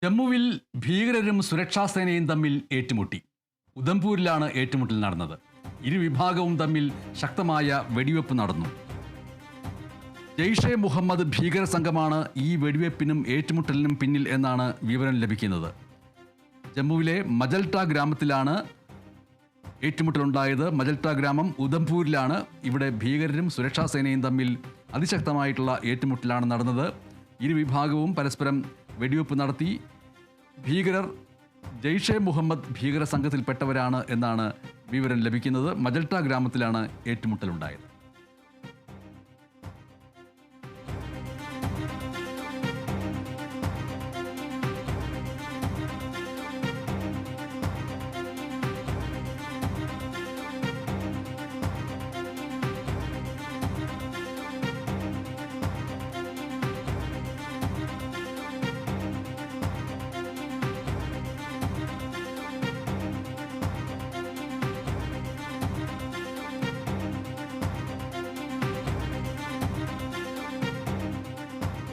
ജമ്മുവിൽ ഭീകരരും സുരക്ഷാസേനയും തമ്മിൽ ഏറ്റുമുട്ടി. ഉധംപൂരിലാണ് ഏറ്റുമുട്ടൽ നടന്നത്. ഇരുവിഭാഗവും തമ്മിൽ ശക്തമായ വെടിവെപ്പ് നടന്നു. ജെയ്ഷെ മുഹമ്മദ് ഭീകര സംഘമാണ് ഈ വെടിവെപ്പിനും ഏറ്റുമുട്ടലിനും പിന്നിൽ എന്നാണ് വിവരം ലഭിക്കുന്നത്. ജമ്മുവിലെ മജൽട്ട ഗ്രാമത്തിലാണ് ഏറ്റുമുട്ടലുണ്ടായത്. മജൽട്ട ഗ്രാമം ഉധംപൂരിലാണ്. ഇവിടെ ഭീകരരും സുരക്ഷാസേനയും തമ്മിൽ അതിശക്തമായിട്ടുള്ള ഏറ്റുമുട്ടലാണ് നടന്നത്. ഇരുവിഭാഗവും പരസ്പരം വെടിവെപ്പ് നടത്തി. ഭീകരർ ജെയ്ഷെ മുഹമ്മദ് ഭീകര സംഘത്തിൽപ്പെട്ടവരാണ് എന്നാണ് വിവരം ലഭിക്കുന്നത്. മജൽട്ട ഗ്രാമത്തിലാണ് ഏറ്റുമുട്ടലുണ്ടായത്.